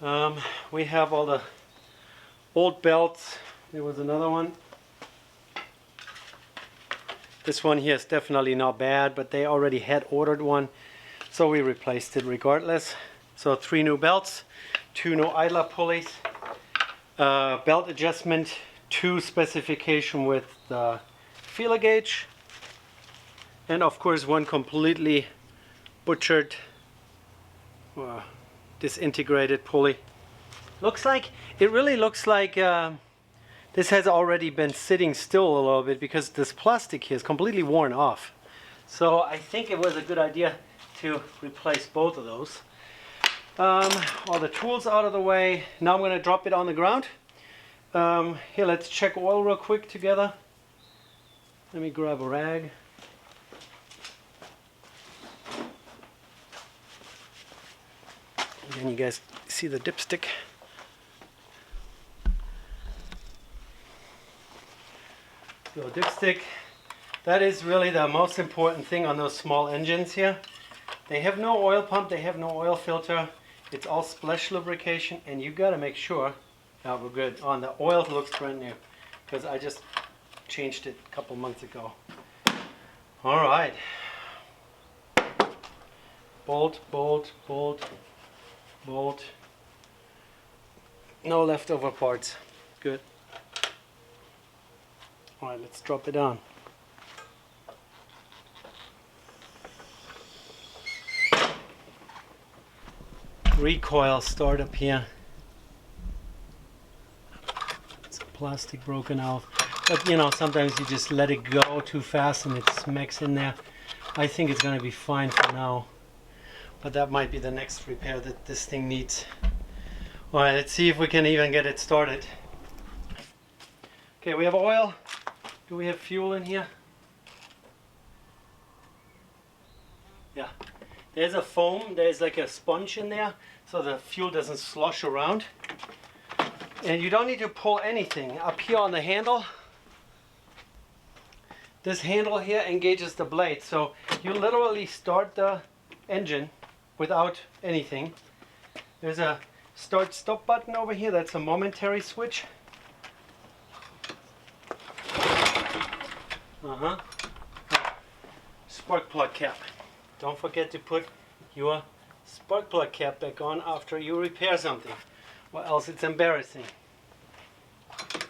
We have all the old belts. There was another one. This one here is definitely not bad, but they already had ordered one, so we replaced it regardless. So 3 new belts, 2 new idler pulleys, belt adjustment, 2 specification with the feeler gauge, and of course 1 completely butchered disintegrated pulley. It really looks like this has already been sitting still a little bit because this plastic here is completely worn off. So I think it was a good idea to replace both of those. All the tools out of the way. Now I'm going to drop it on the ground. Here, let's check oil real quick together. Let me grab a rag. And then you guys see the dipstick. So dipstick, that is really the most important thing on those small engines here. They have no oil pump, they have no oil filter. It's all splash lubrication, and you got to make sure that we're good. On the oil looks brand new because I just changed it a couple months ago. All right. Bolt, bolt, bolt, bolt. No leftover parts. Good. All right, let's drop it down. Recoil start up here. It's plastic broken out. But you know, sometimes you just let it go too fast and it smacks in there. I think it's going to be fine for now. But that might be the next repair that this thing needs. All right, let's see if we can even get it started. Okay, we have oil. Do we have fuel in here? Yeah. There's a foam, there's like a sponge in there, so the fuel doesn't slosh around. And you don't need to pull anything. Up here on the handle, this handle here engages the blade. So you literally start the engine without anything. There's a start-stop button over here, that's a momentary switch. Spark plug cap. Don't forget to put your spark plug cap back on after you repair something, or else it's embarrassing. And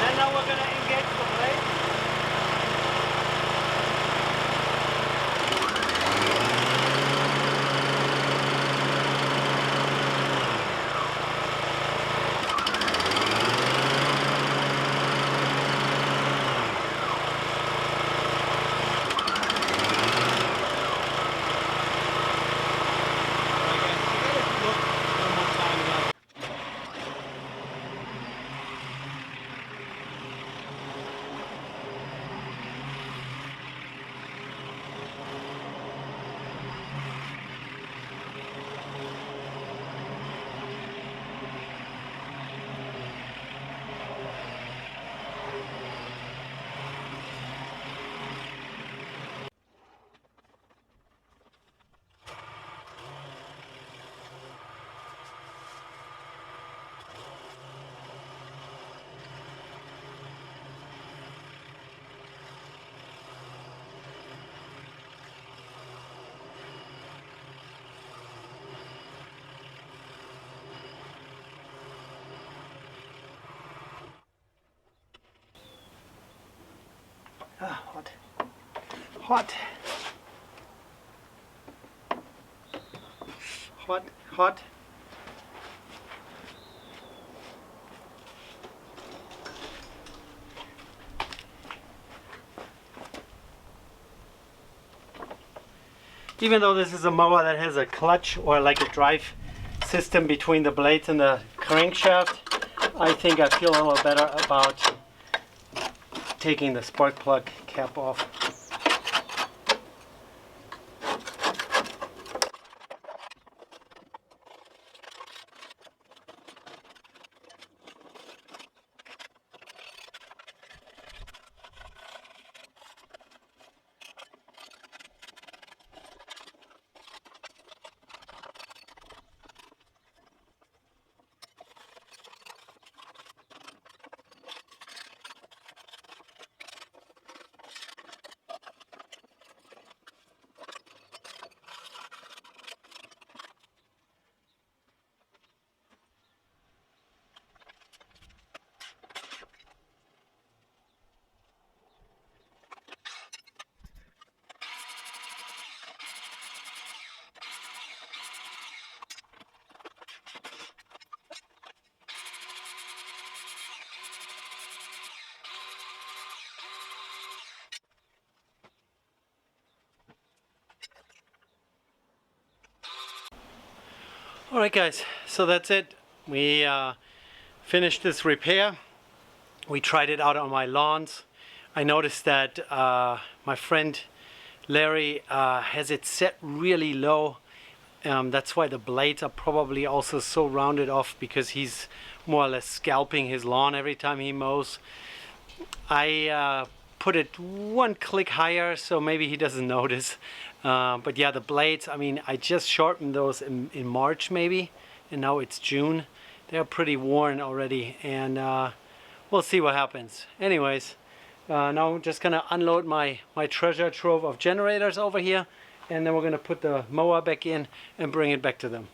then now we're going to engage the blade. Ah, hot. Hot. Hot, hot. Even though this is a mower that has a clutch or like a drive system between the blades and the crankshaft, I think I feel a little better about taking the spark plug cap off. Alright guys, so that's it. We finished this repair. We tried it out on my lawns. I noticed that my friend Larry has it set really low. That's why the blades are probably also so rounded off, because he's more or less scalping his lawn every time he mows. I put it one click higher, so maybe he doesn't notice. But yeah, the blades, I mean, I just sharpened those in March maybe, and now it's June. They're pretty worn already, and we'll see what happens. Anyways, now I'm just gonna unload my treasure trove of generators over here, and then we're gonna put the mower back in and bring it back to them.